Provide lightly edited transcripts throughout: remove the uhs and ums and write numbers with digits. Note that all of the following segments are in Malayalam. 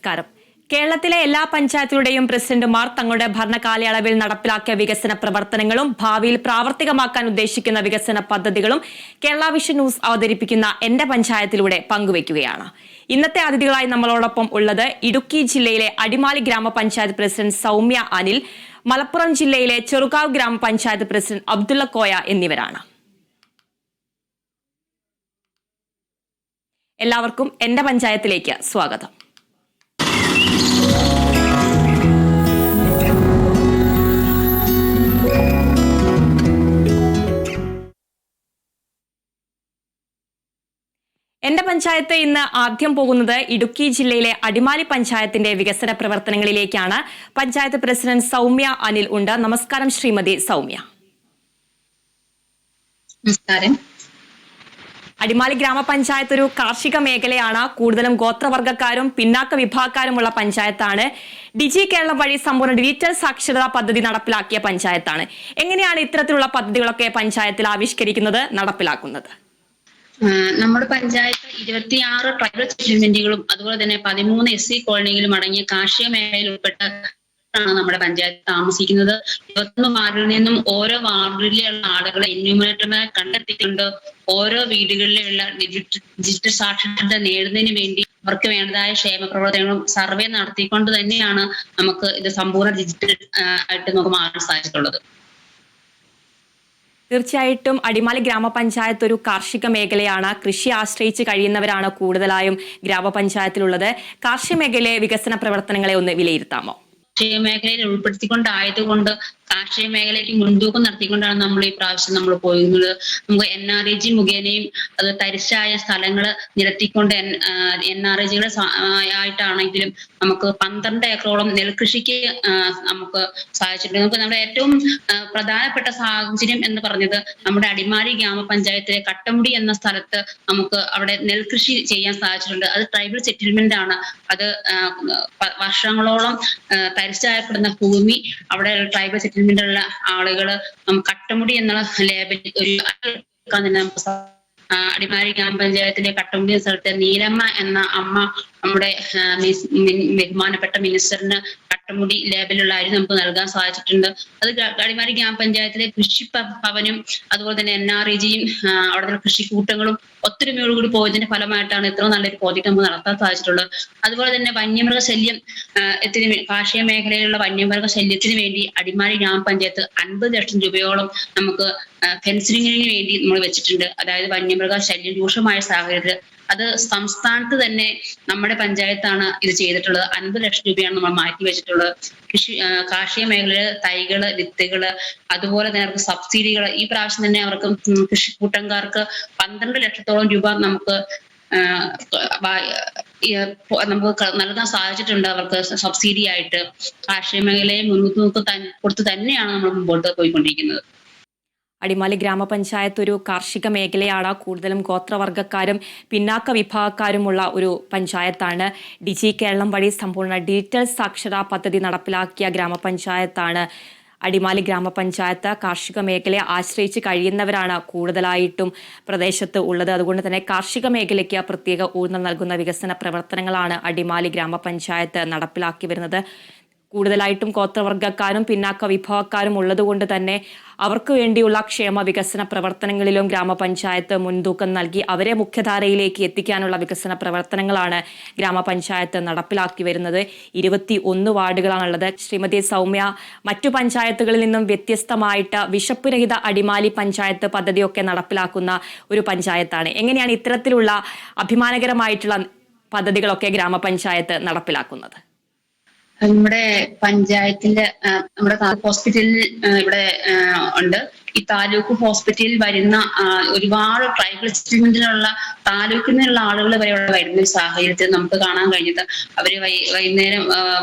നമസ്കാരം. കേരളത്തിലെ എല്ലാ പഞ്ചായത്തുകളുടെയും പ്രസിഡന്റുമാർ തങ്ങളുടെ ഭരണകാലയളവിൽ നടപ്പിലാക്കിയ വികസന പ്രവർത്തനങ്ങളും ഭാവിയിൽ പ്രാവർത്തികമാക്കാൻ ഉദ്ദേശിക്കുന്ന വികസന പദ്ധതികളും കേരള വിഷൻ ന്യൂസ് അവതരിപ്പിക്കുന്ന എന്റെ പഞ്ചായത്തിലൂടെ പങ്കുവയ്ക്കുകയാണ്. ഇന്നത്തെ അതിഥികളായി നമ്മളോടൊപ്പം ഉള്ളത് ഇടുക്കി ജില്ലയിലെ അടിമാലി ഗ്രാമപഞ്ചായത്ത് പ്രസിഡന്റ് സൗമ്യ അനിൽ, മലപ്പുറം ജില്ലയിലെ ചെറുകാവ് ഗ്രാമപഞ്ചായത്ത് പ്രസിഡന്റ് അബ്ദുള്ള കോയ എന്നിവരാണ്. എല്ലാവർക്കും എന്റെ പഞ്ചായത്തിലേക്ക് സ്വാഗതം. എന്റെ പഞ്ചായത്ത് ഇന്ന് ആദ്യം പോകുന്നത് ഇടുക്കി ജില്ലയിലെ അടിമാലി പഞ്ചായത്തിന്റെ വികസന പ്രവർത്തനങ്ങളിലേക്കാണ്. പഞ്ചായത്ത് പ്രസിഡന്റ് സൗമ്യ അനിൽ ഉണ്ട്. നമസ്കാരം ശ്രീമതി സൗമ്യ. നമസ്കാരം. അടിമാലി ഗ്രാമപഞ്ചായത്ത് ഒരു കാർഷിക മേഖലയാണ്. കൂടുതലും ഗോത്രവർഗ്ഗക്കാരും പിന്നാക്ക വിഭാഗക്കാരുമുള്ള പഞ്ചായത്താണ്. ഡിജി കേരളം വഴി സമ്പൂർണ്ണ ഡിജിറ്റൽ സാക്ഷരതാ പദ്ധതി നടപ്പിലാക്കിയ പഞ്ചായത്താണ്. എങ്ങനെയാണ് ഇത്തരത്തിലുള്ള പദ്ധതികളൊക്കെ പഞ്ചായത്തിൽ ആവിഷ്കരിക്കുന്നത്, നടപ്പിലാക്കുന്നത്? നമ്മുടെ പഞ്ചായത്ത് 26 ട്രൈബൽ സെറ്റിൽമെന്റുകളും അതുപോലെ തന്നെ 13 SC കോളനികളും അടങ്ങിയ കാർഷിക മേഖലയിൽ ഉൾപ്പെട്ട നമ്മുടെ പഞ്ചായത്ത് താമസിക്കുന്നത്. 21 വാർഡിൽ നിന്നും ഓരോ വാർഡിലുള്ള ആളുകളെ എന്യൂമറേറ്റർമാരെ കണ്ടെത്തിയിട്ടുണ്ട്. ഓരോ വീടുകളിലുള്ള ഡിജിറ്റൽ സാക്ഷരത നേടുന്നതിന് വേണ്ടി അവർക്ക് വേണ്ടതായ ക്ഷേമ പ്രവർത്തനങ്ങളും സർവേ നടത്തിക്കൊണ്ട് തന്നെയാണ് നമുക്ക് ഇത് സമ്പൂർണ്ണ ഡിജിറ്റൽ ആയിട്ട് നമുക്ക് മാറാൻ സാധിച്ചിട്ടുള്ളത്. തീർച്ചയായിട്ടും അടിമാലി ഗ്രാമപഞ്ചായത്ത് ഒരു കാർഷിക മേഖലയാണ്. കൃഷി ആശ്രയിച്ച് കഴിയുന്നവരാണ് കൂടുതലായും ഗ്രാമപഞ്ചായത്തിലുള്ളത്. കാർഷിക മേഖലയിലെ വികസന പ്രവർത്തനങ്ങളെ ഒന്ന് വിലയിരുത്താമോ? കാർഷിക മേഖലയിൽ ഉൾപ്പെടുത്തിക്കൊണ്ടായതുകൊണ്ട് കാർഷിക മേഖലയ്ക്ക് മുൻതൂക്കം നടത്തിക്കൊണ്ടാണ് നമ്മൾ ഈ പ്രാവശ്യം നമ്മൾ പോകുന്നത്. നമുക്ക് NREG മുഖേനയും അത് തരിശായ സ്ഥലങ്ങള് നിരത്തിക്കൊണ്ട് NREGകളെ ആയിട്ടാണെങ്കിലും നമുക്ക് 12 ഏക്കറോളം നെൽകൃഷിക്ക് നമുക്ക് സാധിച്ചിട്ടുണ്ട്. നമുക്ക് നമ്മുടെ ഏറ്റവും പ്രധാനപ്പെട്ട സാഹചര്യം എന്ന് പറഞ്ഞത് നമ്മുടെ അടിമാലി ഗ്രാമപഞ്ചായത്തിലെ കട്ടമുടി എന്ന സ്ഥലത്ത് നമുക്ക് അവിടെ നെൽകൃഷി ചെയ്യാൻ സാധിച്ചിട്ടുണ്ട്. അത് ട്രൈബൽ സെറ്റിൽമെന്റ് ആണ്. അത് വർഷങ്ങളോളം തരിശായപ്പെടുന്ന ഭൂമി അവിടെ ട്രൈബൽ സെറ്റിൽമെന്റിലുള്ള ആളുകള് കട്ടമുടി എന്നുള്ള ലേബലിൽ ഒരു അടിമാലി ഗ്രാമപഞ്ചായത്തിലെ കട്ടമുടി എന്ന സ്ഥലത്തെ നീലമ്മ എന്ന അമ്മ നമ്മുടെ ബഹുമാനപ്പെട്ട മിനിസ്റ്ററിന് കട്ടമുടി ലേബലുള്ള അരി നമുക്ക് നൽകാൻ സാധിച്ചിട്ടുണ്ട്. അത് അടിമാലി ഗ്രാമപഞ്ചായത്തിലെ കൃഷി ഭവനും അതുപോലെ തന്നെ NREGയും അവിടുത്തെ കൃഷിക്കൂട്ടങ്ങളും ഒത്തൊരുമയോടുകൂടി പോയതിന്റെ ഫലമായിട്ടാണ് ഇത്ര നല്ലൊരു പ്രോജക്ട് നമുക്ക് നടത്താൻ സാധിച്ചിട്ടുള്ളത്. അതുപോലെ തന്നെ വന്യമൃഗ ശല്യം കാർഷിക മേഖലയിലുള്ള വന്യമൃഗ ശല്യത്തിന് വേണ്ടി അടിമാലി ഗ്രാമപഞ്ചായത്ത് 50 ലക്ഷം രൂപയോളം നമുക്ക് ഫെൻസിങ്ങിന് വേണ്ടി നമ്മൾ വെച്ചിട്ടുണ്ട്. അതായത് വന്യമൃഗ ശല്യം രൂക്ഷമായ സാഹചര്യത്തിൽ അത് സംസ്ഥാനത്ത് തന്നെ നമ്മുടെ പഞ്ചായത്താണ് ഇത് ചെയ്തിട്ടുള്ളത്. 50 ലക്ഷം രൂപയാണ് നമ്മൾ മാറ്റി വെച്ചിട്ടുള്ളത്. കാർഷിക മേഖലയില് തൈകള്, വിത്തുകള്, അതുപോലെ തന്നെ അവർക്ക് സബ്സിഡികൾ ഈ പ്രാവശ്യം തന്നെ അവർക്ക് കൃഷിക്കൂട്ടംകാർക്ക് 12 ലക്ഷത്തോളം രൂപ നമുക്ക് നൽകാൻ സാധിച്ചിട്ടുണ്ട്. അവർക്ക് സബ്സിഡി ആയിട്ട് കാർഷിക മേഖലയെ മുൻതൂക്കം കൊടുത്ത് തന്നെയാണ് നമ്മൾ മുമ്പോട്ട് പോയിക്കൊണ്ടിരിക്കുന്നത്. അടിമാലി ഗ്രാമപഞ്ചായത്ത് ഒരു കാർഷിക മേഖലയാണ്. കൂടുതലും ഗോത്രവർഗ്ഗക്കാരും പിന്നാക്ക വിഭാഗക്കാരുമുള്ള ഒരു പഞ്ചായത്താണ്. ഡിജി കേരളം വഴി സമ്പൂർണ്ണ ഡിജിറ്റൽ സാക്ഷരതാ പദ്ധതി നടപ്പിലാക്കിയ ഗ്രാമപഞ്ചായത്താണ് അടിമാലി ഗ്രാമപഞ്ചായത്ത്. കാർഷിക മേഖലയെ ആശ്രയിച്ച് കഴിയുന്നവരാണ് കൂടുതലായിട്ടും പ്രദേശത്ത് ഉള്ളത്. അതുകൊണ്ട് തന്നെ കാർഷിക മേഖലയ്ക്ക് പ്രത്യേക ഊന്നൽ നൽകുന്ന വികസന പ്രവർത്തനങ്ങളാണ് അടിമാലി ഗ്രാമപഞ്ചായത്ത് നടപ്പിലാക്കി വരുന്നത്. കൂടുതലായിട്ടും ഗോത്രവർഗ്ഗക്കാരും പിന്നാക്ക വിഭാഗക്കാരും ഉള്ളതുകൊണ്ട് തന്നെ അവർക്ക് വേണ്ടിയുള്ള ക്ഷേമ വികസന പ്രവർത്തനങ്ങളിലും ഗ്രാമപഞ്ചായത്ത് മുൻതൂക്കം നൽകി അവരെ മുഖ്യധാരയിലേക്ക് എത്തിക്കാനുള്ള വികസന പ്രവർത്തനങ്ങളാണ് ഗ്രാമപഞ്ചായത്ത് നടപ്പിലാക്കി വരുന്നത്. 21 വാർഡുകളാണുള്ളത്. ശ്രീമതി സൗമ്യ, മറ്റു പഞ്ചായത്തുകളിൽ നിന്നും വ്യത്യസ്തമായിട്ട് വിശപ്പ് രഹിത അടിമാലി പഞ്ചായത്ത് പദ്ധതിയൊക്കെ നടപ്പിലാക്കുന്ന ഒരു പഞ്ചായത്താണ്. എങ്ങനെയാണ് ഇത്തരത്തിലുള്ള അഭിമാനകരമായിട്ടുള്ള പദ്ധതികളൊക്കെ ഗ്രാമപഞ്ചായത്ത് നടപ്പിലാക്കുന്നത്? നമ്മുടെ പഞ്ചായത്തിന്റെ നമ്മുടെ ഹോസ്പിറ്റലിൽ ഇവിടെ ഉണ്ട്. ഈ താലൂക്ക് ഹോസ്പിറ്റലിൽ വരുന്ന ഒരുപാട് ട്രൈബൽ സെറ്റിൽമെന്റിലുള്ള താലൂക്കിൽ നിന്നുള്ള ആളുകൾ വരെ ഇവിടെ വരുന്ന ഒരു സാഹചര്യത്തിൽ നമുക്ക് കാണാൻ കഴിഞ്ഞത് അവര്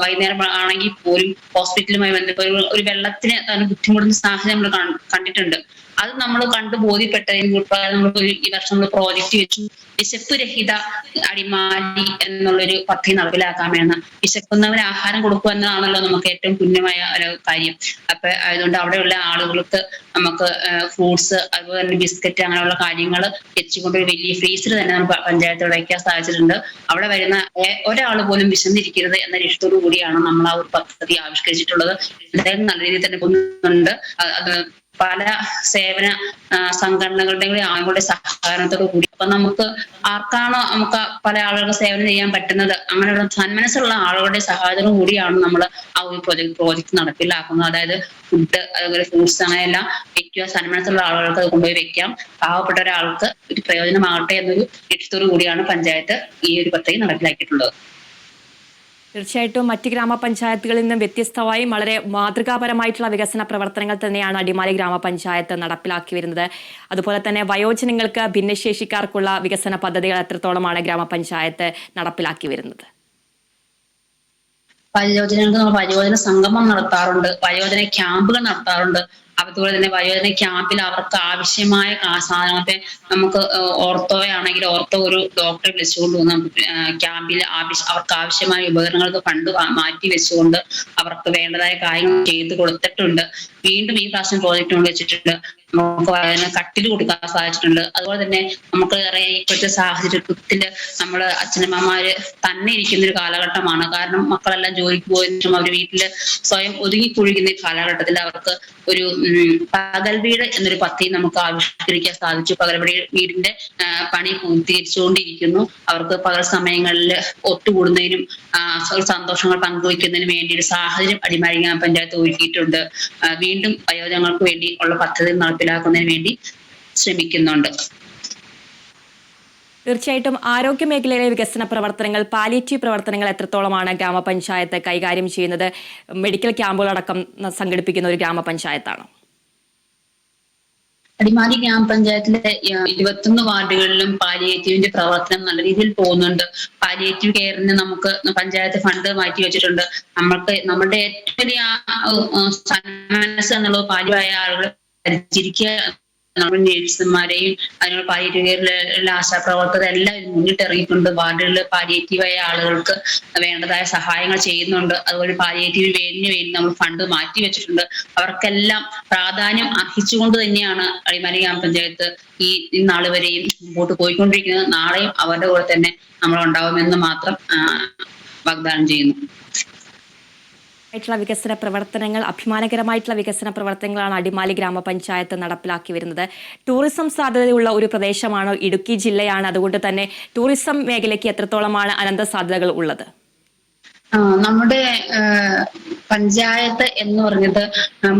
വൈകുന്നേരം ആണെങ്കിൽ പോലും ഹോസ്പിറ്റലുമായി ബന്ധപ്പെട്ട് ഒരു വെള്ളത്തിന് ബുദ്ധിമുട്ടുന്ന സാഹചര്യം നമ്മൾ കണ്ടിട്ടുണ്ട്. അത് നമ്മൾ കണ്ടു ബോധ്യപ്പെട്ടതിന് നമ്മൾ ഈ വർഷം നമ്മൾ പ്രോജക്റ്റ് വെച്ചു. വിശപ്പ് രഹിത അടിമാലി എന്നുള്ളൊരു പദ്ധതി നടപ്പിലാക്കാമെന്ന്. വിശക്കുന്നവന് ആഹാരം കൊടുക്കുക എന്നതാണല്ലോ നമുക്ക് ഏറ്റവും പുണ്യമായ ഒരു കാര്യം. അപ്പൊ അതുകൊണ്ട് അവിടെയുള്ള ആളുകൾക്ക് നമുക്ക് അവർക്ക് ഫ്രൂട്ട്സ് അതുപോലെ തന്നെ ബിസ്ക്കറ്റ് അങ്ങനെയുള്ള കാര്യങ്ങൾ എത്തിച്ചുകൊണ്ട് ഒരു വലിയ ഫ്രീസർ തന്നെ നമുക്ക് പഞ്ചായത്ത് വയ്ക്കാൻ സാധിച്ചിട്ടുണ്ട്. അവിടെ വരുന്ന ഒരാൾ പോലും വിശന്നിരിക്കരുത് എന്ന ലക്ഷ്യത്തോടു കൂടിയാണ് നമ്മൾ ആ ഒരു പദ്ധതി ആവിഷ്കരിച്ചിട്ടുള്ളത്. എന്തായാലും നല്ല രീതിയിൽ തന്നെ പോകുന്നുണ്ട്. അത് പല സേവന സംഘടനകളുടെയും ആളുകളുടെ സഹകരണത്തോടു കൂടി അപ്പൊ നമുക്ക് ആർക്കാണോ നമുക്ക് പല ആളുകൾക്ക് സേവനം ചെയ്യാൻ പറ്റുന്നത് അങ്ങനെയുള്ള സന്മനസ്സുള്ള ആളുകളുടെ സഹായത്തോടു കൂടിയാണ് നമ്മൾ ആ ഒരു പ്രോജക്ട് നടപ്പിലാക്കുന്നത്. അതായത് ഫുഡ് അതുപോലെ ഫ്രൂട്ട്സ് അങ്ങനെയെല്ലാം വെക്കുക, സന്മനസ്സുള്ള ആളുകൾക്ക് അത് കൊണ്ടുപോയി വെക്കാം, പാവപ്പെട്ട ഒരാൾക്ക് ഒരു പ്രയോജനമാകട്ടെ എന്നൊരു ലക്ഷ്യത്തോടു കൂടിയാണ് പഞ്ചായത്ത് ഈ ഒരു പദ്ധതി നടപ്പിലാക്കിയിട്ടുള്ളത്. തീർച്ചയായിട്ടും മറ്റ് ഗ്രാമപഞ്ചായത്തുകളിൽ നിന്നും വ്യത്യസ്തമായി വളരെ മാതൃകാപരമായിട്ടുള്ള വികസന പ്രവർത്തനങ്ങൾ തന്നെയാണ് അടിമാലി ഗ്രാമപഞ്ചായത്ത് നടപ്പിലാക്കി വരുന്നത്. അതുപോലെ തന്നെ വയോജനങ്ങൾക്ക് ഭിന്നശേഷിക്കാർക്കുള്ള വികസന പദ്ധതികൾ എത്രത്തോളമാണ് ഗ്രാമപഞ്ചായത്ത് നടപ്പിലാക്കി വരുന്നത്? വയോജനങ്ങൾക്ക് നമ്മൾ വയോജന സംഗമം നടത്താറുണ്ട്, വയോജന ക്യാമ്പുകൾ നടത്താറുണ്ട്. അതുപോലെ തന്നെ വയോജന ക്യാമ്പിൽ അവർക്ക് ആവശ്യമായ സാധനത്തെ നമുക്ക് ഓർത്തോയാണെങ്കിൽ ഓർത്തോ ഒരു ഡോക്ടറെ വിളിച്ചുകൊണ്ട് നമുക്ക് ക്യാമ്പിൽ അവർക്ക് ആവശ്യമായ ഉപകരണങ്ങൾക്ക് ഫണ്ട് മാറ്റി വെച്ചുകൊണ്ട് അവർക്ക് വേണ്ടതായ കാര്യങ്ങൾ ചെയ്തു കൊടുത്തിട്ടുണ്ട്. വീണ്ടും ഈ പ്രാവശ്യം പ്രോജക്റ്റ് കൊണ്ട് വെച്ചിട്ടുണ്ട്. നമുക്ക് വയോജന കട്ടിൽ കൊടുക്കാൻ സാധിച്ചിട്ടുണ്ട്. അതുപോലെ തന്നെ നമുക്ക് ഇപ്പോഴത്തെ സാഹചര്യത്തിൽ നമ്മള് അച്ഛനമ്മമാര് തന്നെ ഇരിക്കുന്ന ഒരു കാലഘട്ടമാണ്. കാരണം മക്കളെല്ലാം ജോലിക്ക് പോയതിനും അവർ വീട്ടില് സ്വയം ഒതുങ്ങിക്കുഴിക്കുന്ന ഈ കാലഘട്ടത്തിൽ അവർക്ക് ഒരു പകൽ വീട് എന്നൊരു പദ്ധതി നമുക്ക് ആവിഷ്കരിക്കാൻ സാധിച്ചു. പകൽ വീടിന്റെ പണി പൂർത്തീകരിച്ചുകൊണ്ടിരിക്കുന്നു. അവർക്ക് പകൽ സമയങ്ങളിൽ ഒത്തുകൂടുന്നതിനും സന്തോഷങ്ങൾ പങ്കുവയ്ക്കുന്നതിനും വേണ്ടി ഒരു സാഹചര്യം അടിമാലി ഗ്രാമപഞ്ചായത്ത് ഒരുക്കിയിട്ടുണ്ട്. വീണ്ടും വയോജനങ്ങൾക്ക് വേണ്ടി ഉള്ള പദ്ധതി നടപ്പിലാക്കുന്നതിന് വേണ്ടി ശ്രമിക്കുന്നുണ്ട്. തീർച്ചയായിട്ടും ആരോഗ്യ മേഖലയിലെ വികസന പ്രവർത്തനങ്ങൾ, പാലിയേറ്റീവ് പ്രവർത്തനങ്ങൾ എത്രത്തോളമാണ് ഗ്രാമപഞ്ചായത്ത് കൈകാര്യം ചെയ്യുന്നത്? മെഡിക്കൽ ക്യാമ്പുകളടക്കം സംഘടിപ്പിക്കുന്ന ഒരു ഗ്രാമപഞ്ചായത്താണ്. അടിമാലി ഗ്രാമപഞ്ചായത്തിലെ 21 വാർഡുകളിലും പാലിയേറ്റീവിന്റെ പ്രവർത്തനം നല്ല രീതിയിൽ പോകുന്നുണ്ട്. പാലിയേറ്റീവ് കെയറിന് നമുക്ക് പഞ്ചായത്ത് ഫണ്ട് മാറ്റി വെച്ചിട്ടുണ്ട്. നമ്മുടെ ഏറ്റവും വലിയ മനസ്സ് എന്നുള്ളത് പാലിയായ ആളുകളെ പരിചരിക്കുക, നമ്മുടെ നേഴ്സുമാരെയും അതിനുള്ള പാലിയേറ്റീവ് കെയറിലെ ആശാപ്രവർത്തകർ എല്ലാം മുന്നിട്ടിറങ്ങിയിട്ടുണ്ട്. വാർഡുകളിൽ പാലിയേറ്റീവായ ആളുകൾക്ക് വേണ്ടതായ സഹായങ്ങൾ ചെയ്യുന്നുണ്ട്. അതുപോലെ പാലിയേറ്റീവ് വേണ്ടിന് വേണ്ടി നമ്മൾ ഫണ്ട് മാറ്റി വെച്ചിട്ടുണ്ട്. അവർക്കെല്ലാം പ്രാധാന്യം അർഹിച്ചുകൊണ്ട് തന്നെയാണ് അടിമാലി ഗ്രാമപഞ്ചായത്ത് ഈ നാൾ വരെയും മുമ്പോട്ട് പോയിക്കൊണ്ടിരിക്കുന്നത്. നാളെയും അവരുടെ കൂടെ തന്നെ നമ്മൾ ഉണ്ടാവുമെന്ന് മാത്രം വാഗ്ദാനം ചെയ്യുന്നു. വികസന പ്രവർത്തനങ്ങൾ, അഭിമാനകരമായിട്ടുള്ള വികസന പ്രവർത്തനങ്ങളാണ് അടിമാലി ഗ്രാമപഞ്ചായത്ത് നടപ്പിലാക്കി വരുന്നത്. ടൂറിസം സാധ്യതയുള്ള ഒരു പ്രദേശമാണ് ഇടുക്കി ജില്ലയാണ്. അതുകൊണ്ട് തന്നെ ടൂറിസം മേഖലയ്ക്ക് എത്രത്തോളമാണ് അനന്ത സാധ്യതകൾ ഉള്ളത്? നമ്മുടെ പഞ്ചായത്ത് എന്ന് പറഞ്ഞത്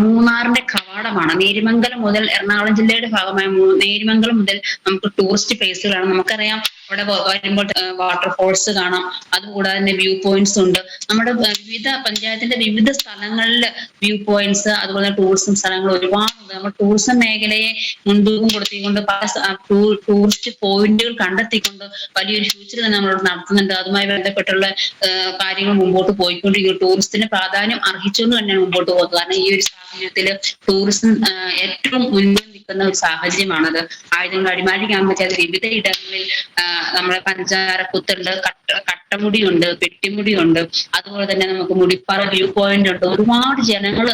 മൂന്നാറിന്റെ കവാടമാണ്. നേരിമംഗലം മുതൽ എറണാകുളം ജില്ലയുടെ ഭാഗമായ നേരിമംഗലം മുതൽ നമുക്ക് ടൂറിസ്റ്റ് പ്ലേസുകളാണ്. നമുക്കറിയാം അവിടെ വരുമ്പോൾ വാട്ടർഫോൾസ് കാണാം. അതുകൂടാതെ തന്നെ വ്യൂ പോയിന്റ്സ് ഉണ്ട്. നമ്മുടെ പഞ്ചായത്തിന്റെ വിവിധ സ്ഥലങ്ങളിൽ വ്യൂ പോയിന്റ്സ് അതുപോലെ ടൂറിസം സ്ഥലങ്ങൾ ഒരുപാടുണ്ട്. നമ്മൾ ടൂറിസം മേഖലയെ മുൻതൂക്കം കൊടുത്തിക്കൊണ്ട് പല ടൂറിസ്റ്റ് പോയിന്റുകൾ കണ്ടെത്തിക്കൊണ്ട് വലിയൊരു ഫ്യൂച്ചർ തന്നെ നമ്മൾ നടത്തുന്നുണ്ട്. അതുമായി ബന്ധപ്പെട്ടുള്ള കാര്യങ്ങൾ മുമ്പോട്ട് പോയിക്കൊണ്ടിരിക്കുന്നു. ടൂറിസത്തിന് പ്രാധാന്യം അർഹിച്ചുകൊണ്ട് തന്നെയാണ് മുമ്പോട്ട് പോകുന്നത്. കാരണം ഈ ഒരു സാഹചര്യത്തിൽ ടൂറിസം ഏറ്റവും മുൻപിൽ നിൽക്കുന്ന ഒരു സാഹചര്യമാണത്. ആയതുകൊണ്ട് അടിമാലി ഗ്രാമപഞ്ചായത്ത് വിവിധ ഇടങ്ങളിൽ നമ്മുടെ പഞ്ചാരക്കുത്തുണ്ട്, കട്ടമുടിയുണ്ട്, പെട്ടിമുടിയുണ്ട്, അതുപോലെ തന്നെ നമുക്ക് മുടിപ്പാറ വ്യൂ പോയിന്റ് ഉണ്ട്. ഒരുപാട് ജനങ്ങൾ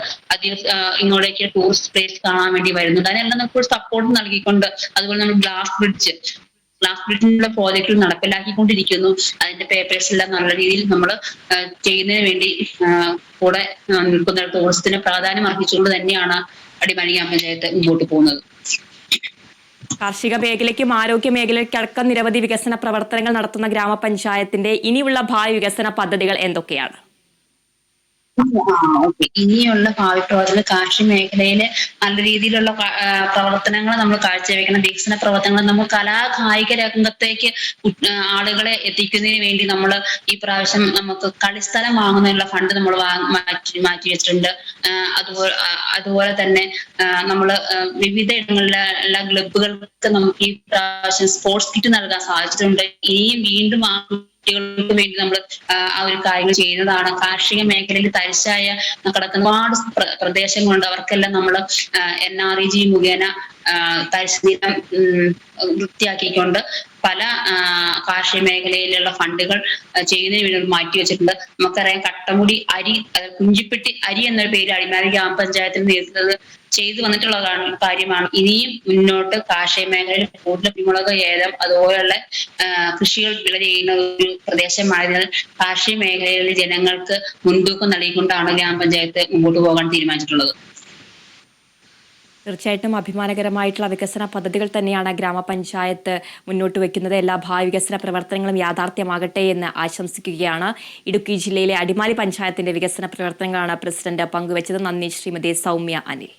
ഇങ്ങോട്ടേക്ക് ടൂറിസ്റ്റ് പ്ലേസ് കാണാൻ വേണ്ടി വരുന്നുണ്ട്. അതിനെല്ലാം നമുക്ക് സപ്പോർട്ട് നൽകിക്കൊണ്ട് അതുപോലെ നമ്മൾ ഗ്ലാസ് ബ്രിഡ്ജിനുള്ള പ്രോജക്റ്റുകൾ നടപ്പിലാക്കിക്കൊണ്ടിരിക്കുന്നു. അതിന്റെ പേപ്പേഴ്സ് എല്ലാം നല്ല രീതിയിൽ നമ്മൾ ചെയ്യുന്നതിന് വേണ്ടി കൂടെ നിൽക്കുന്ന ടൂറിസത്തിന് പ്രാധാന്യം അർഹിച്ചുകൊണ്ട് തന്നെയാണ് അടിമാലി ഗ്രാമപഞ്ചായത്ത് മുമ്പോട്ട് പോകുന്നത്. കാർഷിക മേഖലയ്ക്കും ആരോഗ്യ മേഖലയ്ക്കടക്കം നിരവധി വികസന പ്രവർത്തനങ്ങൾ നടത്തുന്ന ഗ്രാമപഞ്ചായത്തിന്റെ ഇനിയുള്ള ഭാവി വികസന പദ്ധതികൾ എന്തൊക്കെയാണ്? ഇനിയുള്ള ഭാവി പ്രവർത്തനങ്ങൾ കാർഷിക മേഖലയിലെ നല്ല രീതിയിലുള്ള പ്രവർത്തനങ്ങൾ നമ്മൾ കാഴ്ചവെക്കണം. വികസന പ്രവർത്തനങ്ങൾ നമ്മൾ കായിക രംഗത്തേക്ക് ആളുകളെ എത്തിക്കുന്നതിന് വേണ്ടി നമ്മൾ ഈ പ്രാവശ്യം നമുക്ക് കളിസ്ഥലം വാങ്ങുന്നതിനുള്ള ഫണ്ട് നമ്മൾ മാറ്റി വെച്ചിട്ടുണ്ട്. അതുപോലെ തന്നെ നമ്മൾ വിവിധ ഇടങ്ങളിലെ ക്ലബ്ബുകൾക്ക് നമുക്ക് ഈ പ്രാവശ്യം സ്പോർട്സ് കിറ്റ് നൽകാൻ സാധിച്ചിട്ടുണ്ട്. ഇനിയും വീണ്ടും കുട്ടികൾക്ക് വേണ്ടി നമ്മൾ ആ ഒരു കാര്യങ്ങൾ ചെയ്യുന്നതാണ്. കാർഷിക മേഖലയിൽ തരിശായ കിടക്കുന്ന ഒരുപാട് പ്രദേശങ്ങളുണ്ട്. അവർക്കെല്ലാം നമ്മൾ NREG മുഖേന പരിസ്ഥിതി വൃത്തിയാക്കിക്കൊണ്ട് പല കാർഷിക മേഖലയിലുള്ള ഫണ്ടുകൾ ചെയ്യുന്നതിന് വേണ്ടി മാറ്റിവെച്ചിട്ടുണ്ട്. നമുക്കറിയാം കട്ടമുടി അരി, കുഞ്ചിപ്പെട്ടി അരി എന്നൊരു പേര് അടിമാലി ഗ്രാമപഞ്ചായത്തിന് നേതൃത്വത്തിൽ ചെയ്തു വന്നിട്ടുള്ള കാര്യമാണ്. ഇനിയും മുന്നോട്ട് കാർഷിക മേഖലയിൽ കൂടുതൽ കുരുമുളക്, ഏലം അതുപോലെയുള്ള കൃഷികൾ വിള ചെയ്യുന്ന ഒരു പ്രദേശമായതിനാൽ കാർഷിക മേഖലയിലെ ജനങ്ങൾക്ക് മുൻതൂക്കം നൽകിക്കൊണ്ടാണ് ഗ്രാമപഞ്ചായത്ത് മുമ്പോട്ട് പോകാൻ തീരുമാനിച്ചിട്ടുള്ളത്. തീർച്ചയായിട്ടും അഭിമാനകരമായിട്ടുള്ള വികസന പദ്ധതികൾ തന്നെയാണ് ഗ്രാമപഞ്ചായത്ത് മുന്നോട്ട് വയ്ക്കുന്നത്. എല്ലാ ഭാവി വികസന പ്രവർത്തനങ്ങളും യാഥാർത്ഥ്യമാകട്ടെ എന്ന് ആശംസിക്കുകയാണ്. ഇടുക്കി ജില്ലയിലെ അടിമാലി പഞ്ചായത്തിന്റെ വികസന പ്രവർത്തനങ്ങളാണ് പ്രസിഡന്റ് പങ്കുവച്ചത്. നന്ദി ശ്രീമതി സൗമ്യ അനിൽ.